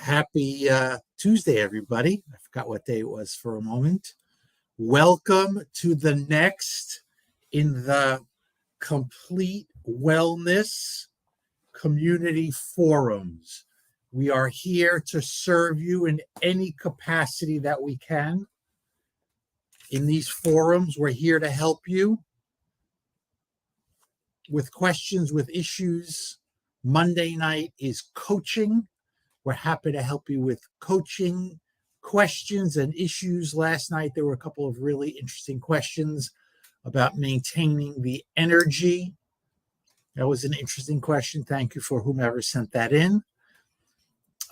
Happy Tuesday, everybody. I forgot what day it was for a moment. Welcome to the next in the Complete Wellness Community Forums. We are here to serve you in any capacity that we can. In these forums, we're here to help you with questions, with issues. Monday night is coaching. We're happy to help you with coaching questions and issues. Last night, there were a couple of really interesting questions about maintaining the energy. That was an interesting question. Thank you for whomever sent that in.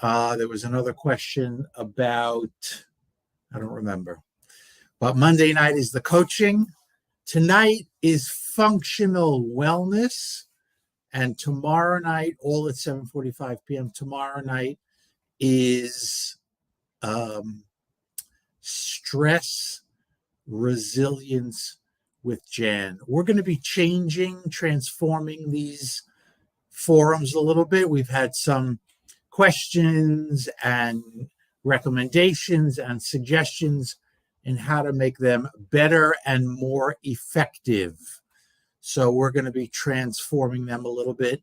There was another question about, I don't remember. But Monday night is the coaching. Tonight is functional wellness. And tomorrow night, all at 7:45 p.m., tomorrow night is stress resilience with Jan. We're going to be transforming these forums a little bit. We've had some questions and recommendations and suggestions in how to make them better and more effective. So we're going to be transforming them a little bit.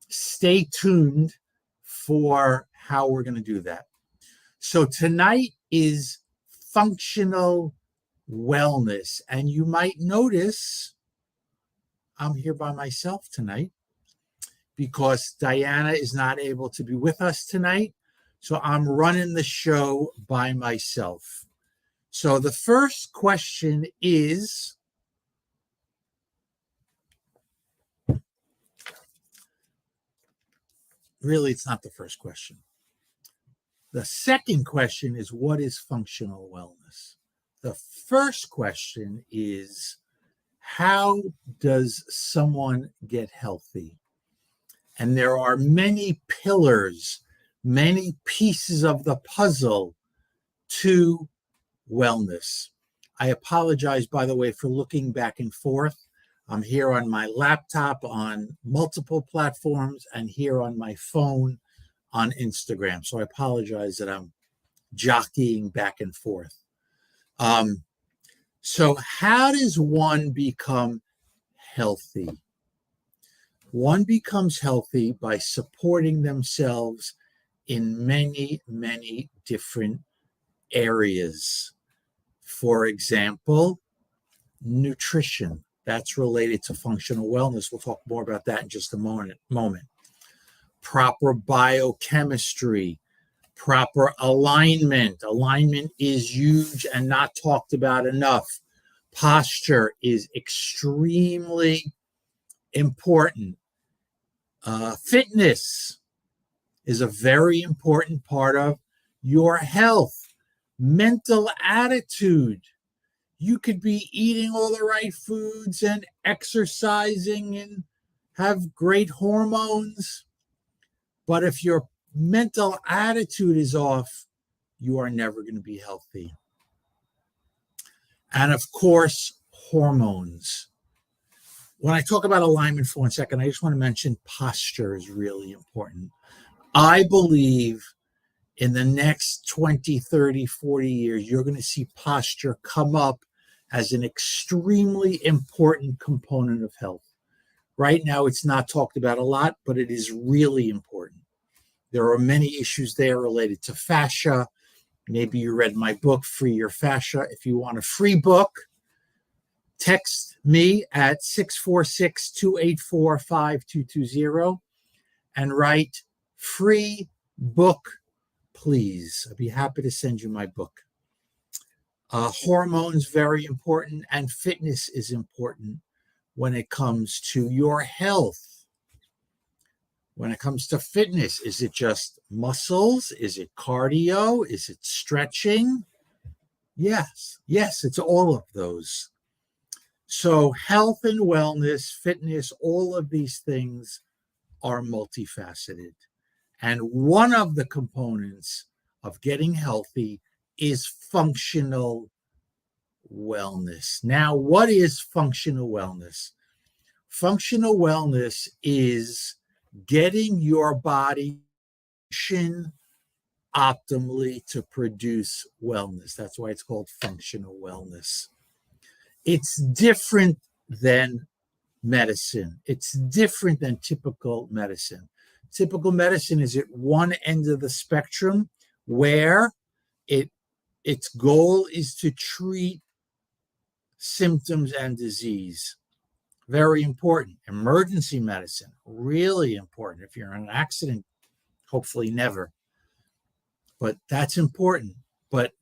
Stay tuned for how we're going to do that. So tonight is functional wellness. And you might notice I'm here by myself tonight because Diana is not able to be with us tonight. So I'm running the show by myself. So the first question is, really, it's not the first question. The second question is, what is functional wellness? The first question is, how does someone get healthy? And there are many pillars, many pieces of the puzzle to wellness. I apologize, by the way, for looking back and forth. I'm here on my laptop on multiple platforms and here on my phone on Instagram. So I apologize that I'm jockeying back and forth. So how does one become healthy? One becomes healthy by supporting themselves in many, many different areas. For example, nutrition. That's related to functional wellness. We'll talk more about that in just a moment. Proper biochemistry, proper alignment. Alignment is huge and not talked about enough. Posture is extremely important. Fitness is a very important part of your health. Mental attitude. You could be eating all the right foods and exercising and have great hormones. But if your mental attitude is off, you are never going to be healthy. And of course, hormones. When I talk about alignment for 1 second, I just want to mention posture is really important. I believe in the next 20, 30, 40 years, you're going to see posture come up as an extremely important component of health. Right now, it's not talked about a lot, but it is really important. There are many issues there related to fascia. Maybe you read my book, Free Your Fascia. If you want a free book, text me at 646-284-5220 and write free book, please. I'd be happy to send you my book. Hormones, very important, and fitness is important when it comes to your health. When it comes to fitness, is it just muscles? Is it cardio? Is it stretching? Yes, it's all of those. So health and wellness, fitness, all of these things are multifaceted. And one of the components of getting healthy is functional wellness. Now, what is functional wellness? Functional wellness is getting your body optimally to produce wellness. That's why it's called functional wellness. It's different than medicine. It's different than typical medicine. Typical medicine is at one end of the spectrum where its goal is to treat symptoms and disease. Very important. Emergency medicine, really important. If you're in an accident, hopefully never. But that's important. But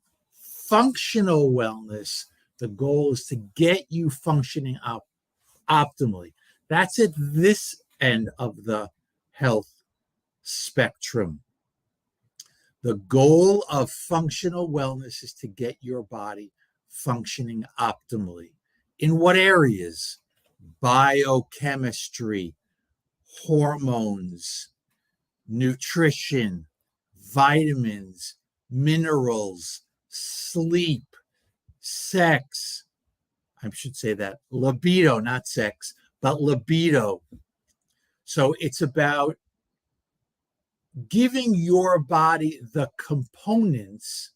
functional wellness, the goal is to get you functioning optimally. That's at this end of the health spectrum. The goal of functional wellness is to get your body functioning optimally. In what areas? Biochemistry, hormones, nutrition, vitamins, minerals, sleep, sex. I should say that libido, not sex, but libido. So it's about giving your body the components,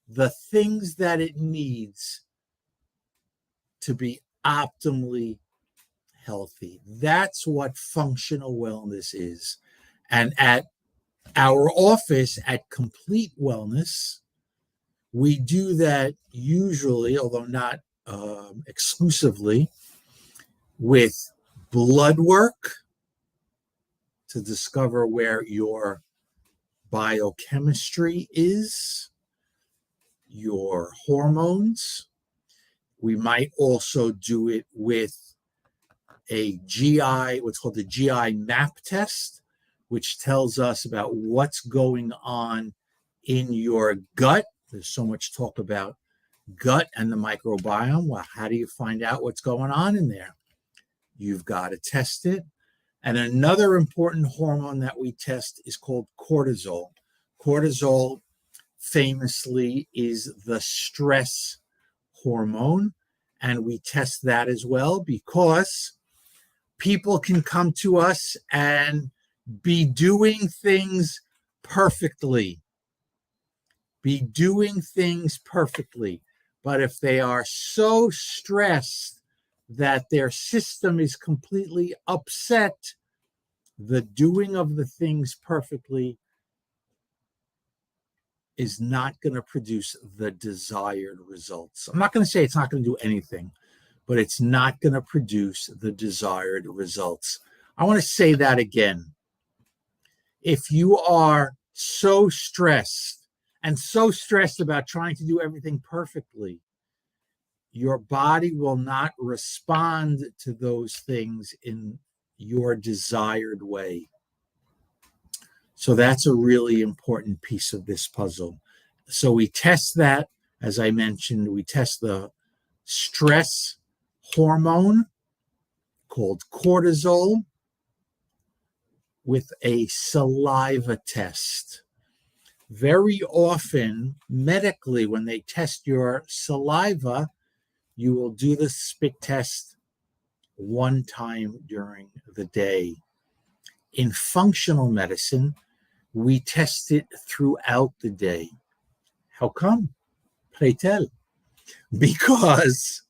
the things that it needs to be optimally healthy. That's what functional wellness is. And at our office at Complete Wellness, we do that usually, although not exclusively, with blood work to discover where your biochemistry is, your hormones. We might also do it with a GI, what's called the GI map test, which tells us about what's going on in your gut. There's so much talk about gut and the microbiome. Well, how do you find out what's going on in there? You've got to test it. And another important hormone that we test is called cortisol. Cortisol famously is the stress hormone, and we test that as well because people can come to us and be doing things perfectly. But if they are so stressed that their system is completely upset, the doing of the things perfectly is not going to produce the desired results. I'm not going to say it's not going to do anything, but it's not going to produce the desired results. I want to say that again. If you are so stressed about trying to do everything perfectly, your body will not respond to those things in your desired way. So that's a really important piece of this puzzle. So we test that, as I mentioned, we test the stress hormone called cortisol with a saliva test. Very often, medically, when they test your saliva, you will do the spit test one time during the day. In functional medicine, we test it throughout the day. How come? Pray tell. Because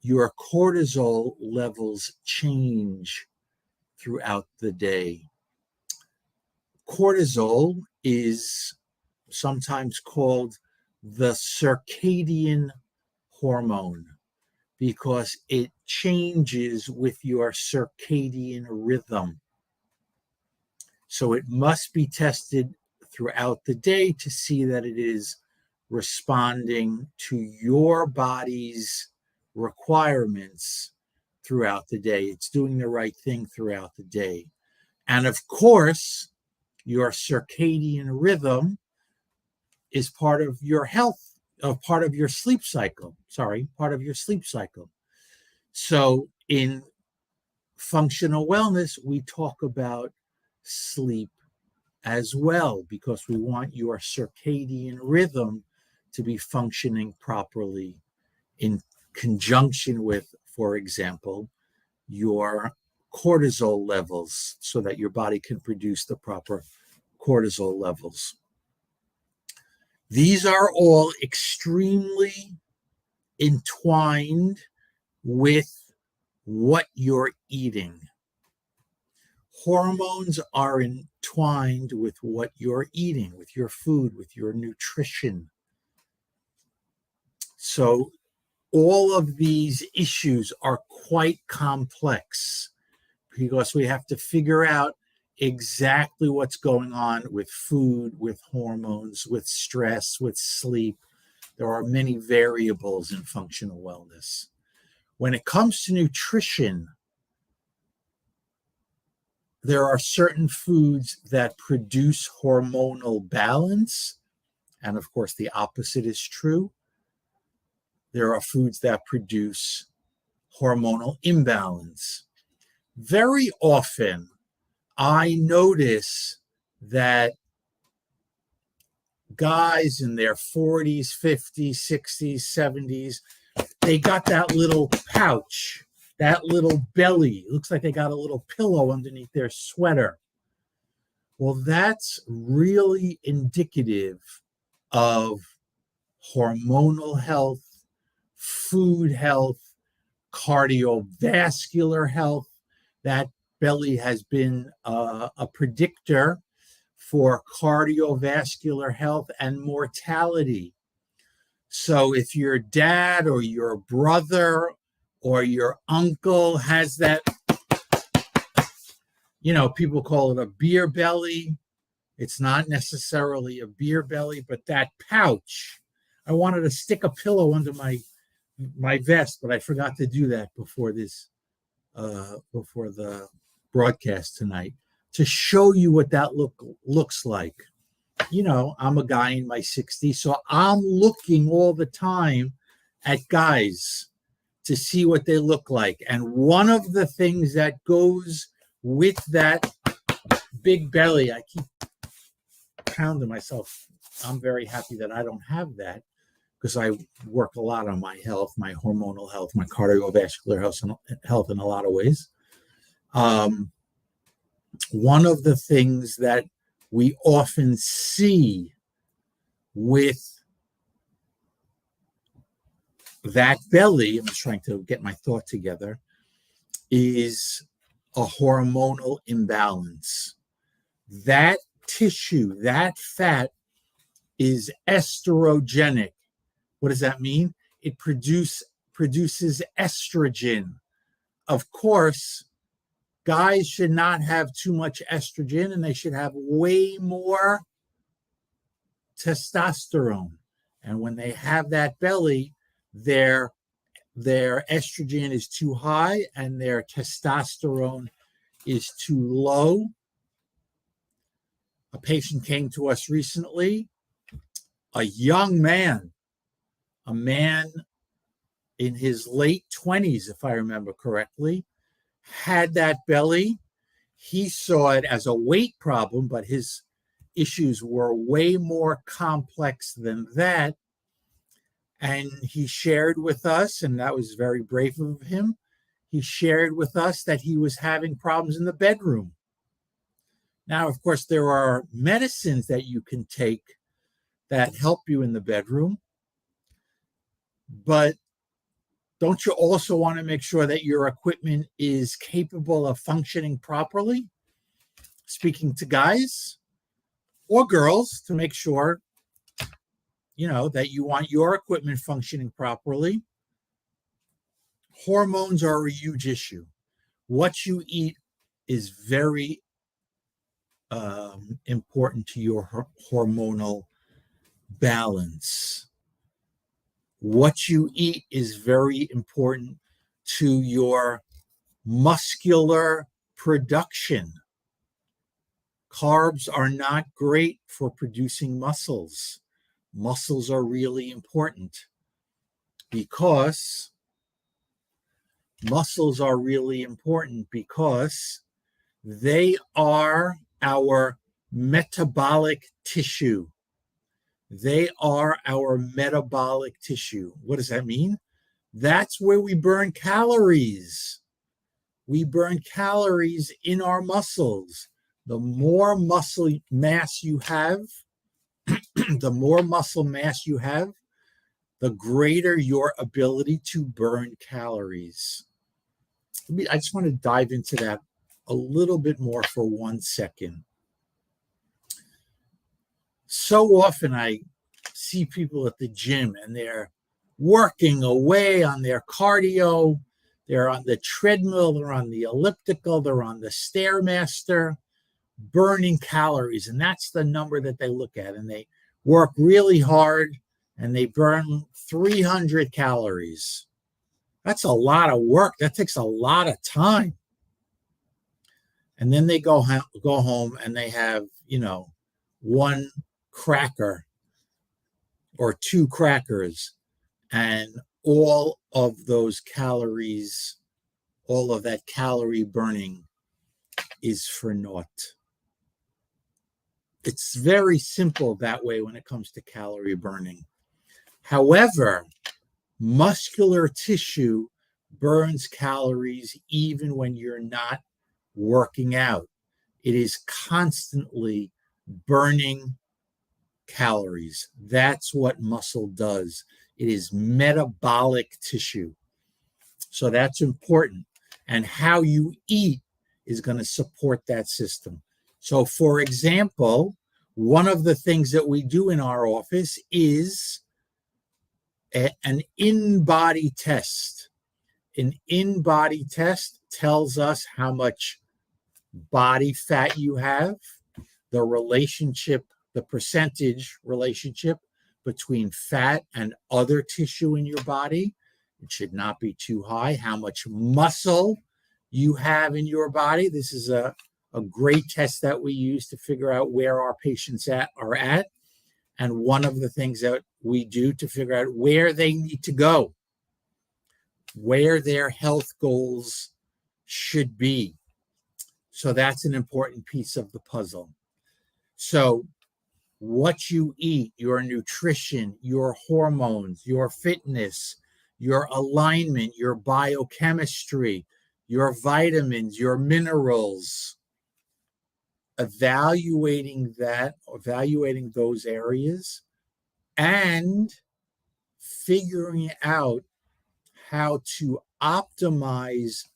your cortisol levels change throughout the day. Cortisol is sometimes called the circadian hormone because it changes with your circadian rhythm. So it must be tested throughout the day to see that it is responding to your body's requirements throughout the day. It's doing the right thing throughout the day. And of course, your circadian rhythm is part of your health, part of your sleep cycle. So in functional wellness, we talk about sleep as well because we want your circadian rhythm to be functioning properly in conjunction with, for example, your cortisol levels so that your body can produce the proper cortisol levels. These are all extremely entwined with what you're eating. Hormones are entwined with what you're eating, with your food, with your nutrition. So all of these issues are quite complex because we have to figure out exactly what's going on with food, with hormones, with stress, with sleep. There are many variables in functional wellness. When it comes to nutrition, there are certain foods that produce hormonal balance, and of course the opposite is true. There are foods that produce hormonal imbalance. Very often, I notice that guys in their 40s, 50s, 60s, 70s, they got that little pouch, that little belly. It looks like they got a little pillow underneath their sweater. Well, that's really indicative of hormonal health, food health, cardiovascular health. That belly has been a predictor for cardiovascular health and mortality. So if your dad or your brother or your uncle has that, people call it a beer belly. It's not necessarily a beer belly, but that pouch. I wanted to stick a pillow under my vest, but I forgot to do that before the broadcast tonight, to show you what that looks like. I'm a guy in my 60s, so I'm looking all the time at guys to see what they look like. And one of the things that goes with that big belly, I keep pounding myself. I'm very happy that I don't have that, because I work a lot on my health, my hormonal health, my cardiovascular health in a lot of ways. One of the things that we often see with that belly, I'm just trying to get my thought together, is a hormonal imbalance. That tissue, that fat is estrogenic. What does that mean? It produces estrogen. Of course, guys should not have too much estrogen, and they should have way more testosterone. And when they have that belly, their estrogen is too high and their testosterone is too low. A patient came to us recently, a young man, a man in his late 20s, if I remember correctly, had that belly. He saw it as a weight problem, but his issues were way more complex than that. And he shared with us, and that was very brave of him, he shared with us that he was having problems in the bedroom. Now, of course, there are medicines that you can take that help you in the bedroom, but don't you also want to make sure that your equipment is capable of functioning properly? Speaking to guys or girls, to make sure, that you want your equipment functioning properly. Hormones are a huge issue. What you eat is very important to your hormonal balance. What you eat is very important to your muscular production. Carbs are not great for producing muscles. Muscles are really important because they are our metabolic tissue. They are our metabolic tissue. What does that mean? That's where we burn calories. We burn calories in our muscles. The more muscle mass you have, the more muscle mass you have, the greater your ability to burn calories. I just want to dive into that a little bit more for 1 second. So often I see people at the gym and they're working away on their cardio. They're on the treadmill, they're on the elliptical, they're on the Stairmaster, burning calories. And that's the number that they look at. And they work really hard and they burn 300 calories. That's a lot of work. That takes a lot of time. And then they go home and they have, 1 cracker or 2 crackers, and all of those calories, all of that calorie burning is for naught. It's very simple that way when it comes to calorie burning. However, muscular tissue burns calories even when you're not working out. It is constantly burning calories. That's what muscle does. It is metabolic tissue. So that's important. And how you eat is going to support that system. So, for example, one of the things that we do in our office is an in-body test. An in-body test tells us how much body fat you have, the relationship, the percentage relationship between fat and other tissue in your body. It should not be too high. How much muscle you have in your body. This is a great test that we use to figure out where our patients are at. And one of the things that we do to figure out where they need to go, where their health goals should be. So that's an important piece of the puzzle. So what you eat, your nutrition, your hormones, your fitness, your alignment, your biochemistry, your vitamins, your minerals, evaluating those areas and figuring out how to optimize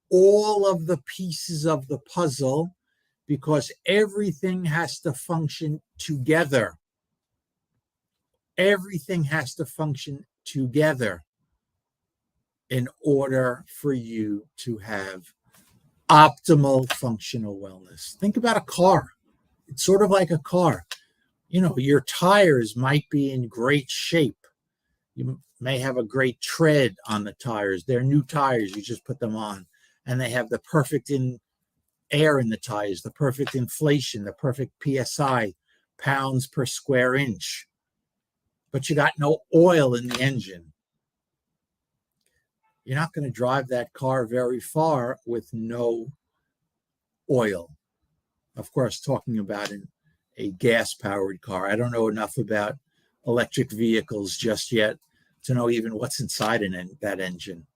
all of the pieces of the puzzle, because everything has to function together. Everything has to function together in order for you to have optimal functional wellness. Think about a car. It's sort of like a car. Your tires might be in great shape. You may have a great tread on the tires. They're new tires. You just put them on, and they have the perfect air in the tires, the perfect inflation, the perfect PSI, pounds per square inch. But you got no oil in the engine. You're not going to drive that car very far with no oil. Of course, talking about a gas-powered car. I don't know enough about electric vehicles just yet to know even what's inside that engine.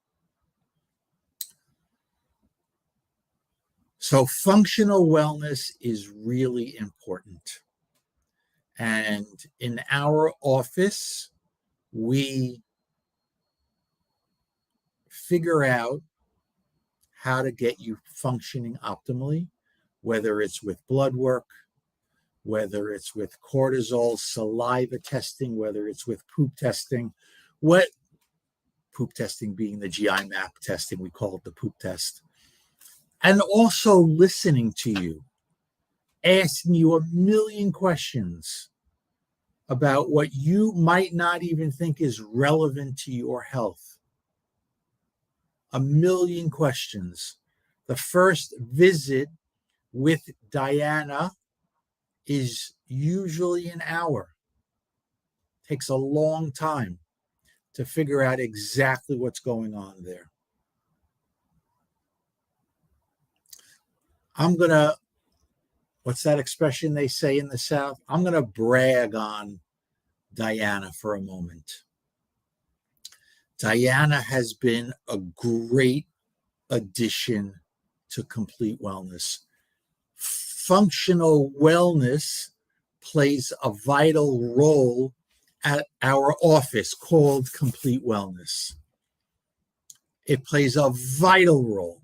So functional wellness is really important. And in our office, we figure out how to get you functioning optimally, whether it's with blood work, whether it's with cortisol, saliva testing, whether it's with poop testing. Poop testing being the GI map testing, we call it the poop test. And also listening to you, asking you a million questions about what you might not even think is relevant to your health. A million questions. The first visit with Diana is usually an hour. Takes a long time to figure out exactly what's going on there. What's that expression they say in the South? I'm going to brag on Diana for a moment. Diana has been a great addition to complete wellness. Functional wellness plays a vital role at our office called Complete Wellness. It plays a vital role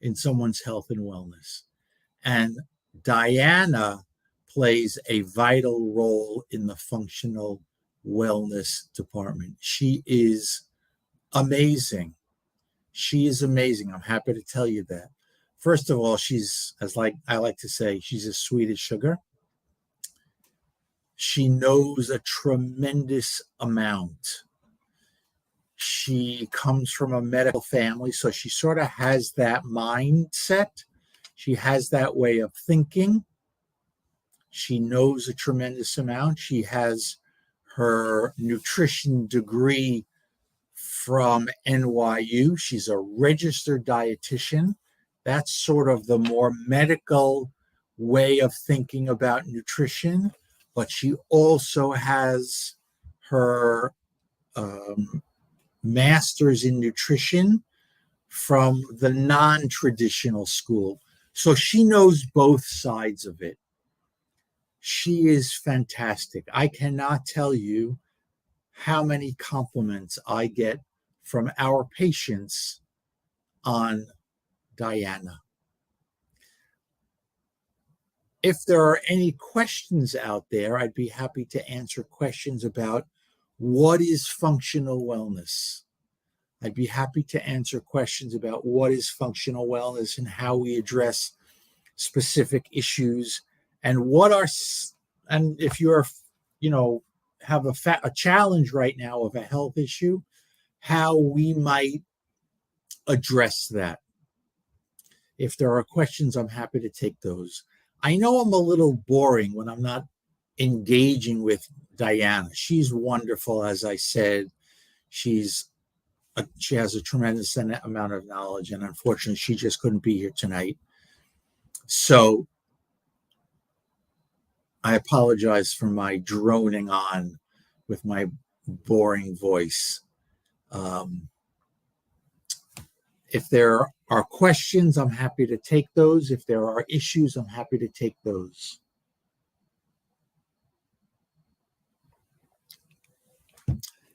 in someone's health and wellness. And Diana plays a vital role in the functional wellness department. She is amazing. She is amazing. I'm happy to tell you that. First of all, she's, as I like to say, she's as sweet as sugar. She knows a tremendous amount. She comes from a medical family, so she sort of has that mindset. She has that way of thinking. She knows a tremendous amount. She has her nutrition degree from NYU. She's a registered dietitian. That's sort of the more medical way of thinking about nutrition. But she also has her master's in nutrition from the non-traditional school. So she knows both sides of it. She is fantastic. I cannot tell you how many compliments I get from our patients on Diana. If there are any questions out there, I'd be happy to answer questions about what is functional wellness. I'd be happy to answer questions about what is functional wellness and how we address specific issues and and if you're, have a challenge right now of a health issue, how we might address that. If there are questions, I'm happy to take those. I know I'm a little boring when I'm not engaging with Diana. She's wonderful, as I said. She has a tremendous amount of knowledge, and unfortunately, she just couldn't be here tonight. So I apologize for my droning on with my boring voice. If there are questions, I'm happy to take those. If there are issues, I'm happy to take those.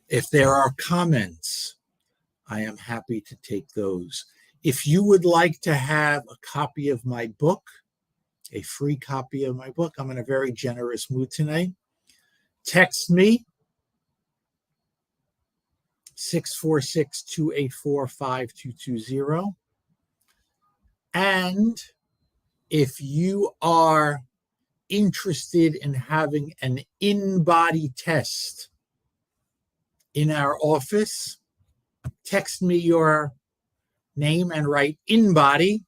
If there are comments, I am happy to take those. If you would like to have a copy of my book, a free copy of my book, I'm in a very generous mood tonight. Text me 646-284-5220. And if you are interested in having an in-body test in our office, text me your name and write in-body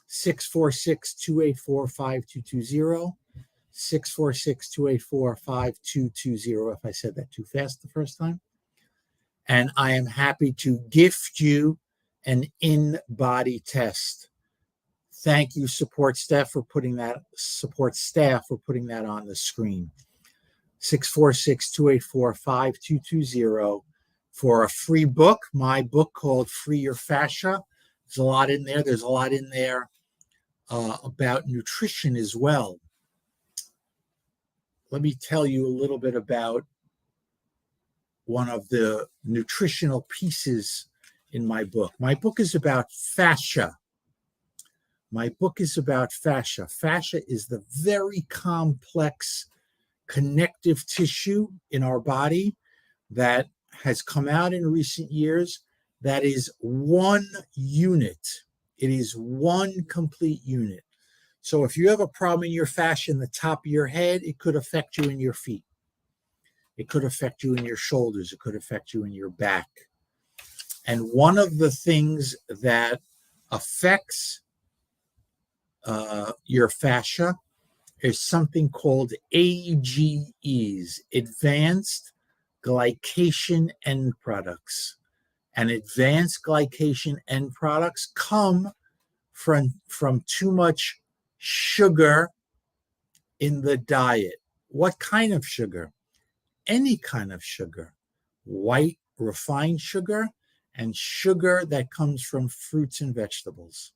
646-284-5220. 646-284-5220 if I said that too fast the first time. And I am happy to gift you an in-body test. Thank you, support staff, for putting that on the screen. 646-284-5220 for a free book, my book called Free Your Fascia. There's a lot in there. There's a lot in there about nutrition as well. Let me tell you a little bit about one of the nutritional pieces in my book. My book is about fascia. Fascia is the very complex connective tissue in our body that has come out in recent years that is one unit. It is one complete unit. So if you have a problem in your fascia in the top of your head, it could affect you in your feet. It could affect you in your shoulders. It could affect you in your back. And one of the things that affects your fascia is something called AGEs, Advanced Glycation End Products. And advanced glycation end products come from too much sugar in the diet. What kind of sugar? Any kind of sugar. White refined sugar and sugar that comes from fruits and vegetables.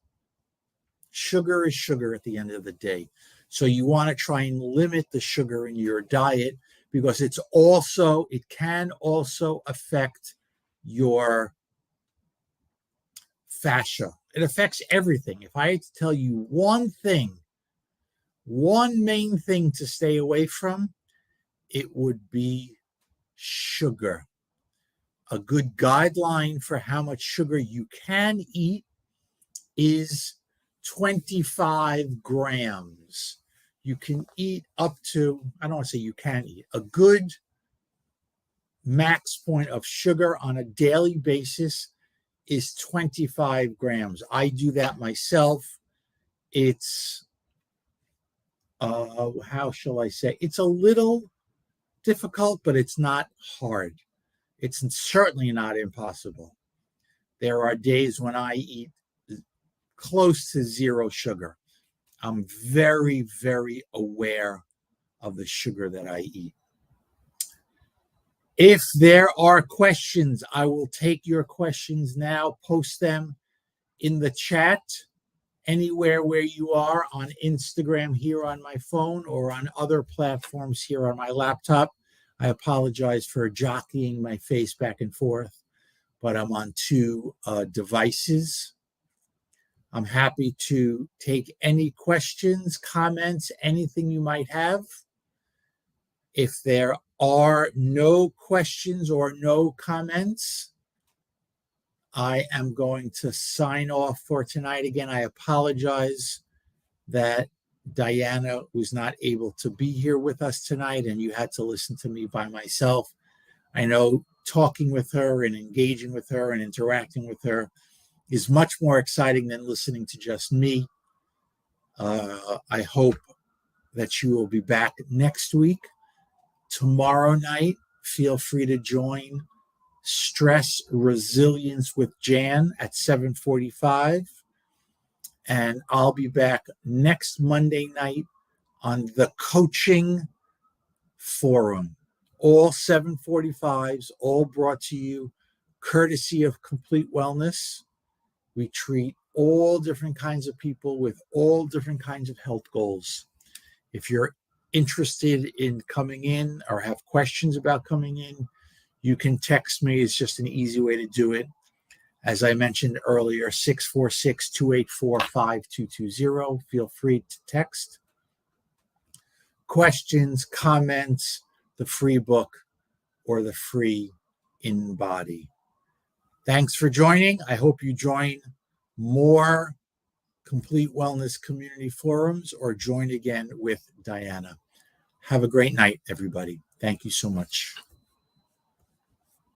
Sugar is sugar at the end of the day. So you want to try and limit the sugar in your diet because it can also affect your fascia. It affects everything. If I had to tell you one main thing to stay away from, it would be sugar. A good guideline for how much sugar you can eat is 25 grams. You can eat up to, I don't want to say you can eat, a good max point of sugar on a daily basis is 25 grams. I do that myself. It's, how shall I say? It's a little difficult, but it's not hard. It's certainly not impossible. There are days when I eat close to zero sugar. I'm very, very aware of the sugar that I eat. If there are questions, I will take your questions now, post them in the chat anywhere where you are, on Instagram here on my phone or on other platforms here on my laptop. I apologize for jockeying my face back and forth, but I'm on two devices. I'm happy to take any questions, comments, anything you might have. If there are no questions or no comments, I am going to sign off for tonight. Again, I apologize that Diana was not able to be here with us tonight and you had to listen to me by myself. I know talking with her and engaging with her and interacting with her is much more exciting than listening to just me. I hope that you will be back next week. Tomorrow night, feel free to join Stress Resilience with Jan at 7:45. And I'll be back next Monday night on the coaching forum. All 7:45s, all brought to you courtesy of Complete Wellness. We treat all different kinds of people with all different kinds of health goals. If you're interested in coming in or have questions about coming in, you can text me. It's just an easy way to do it. As I mentioned earlier, 646-284-5220. Feel free to text. Questions, comments, the free book, or the free InBody. Thanks for joining. I hope you join more Complete Wellness community forums or join again with Diana. Have a great night, everybody. Thank you so much.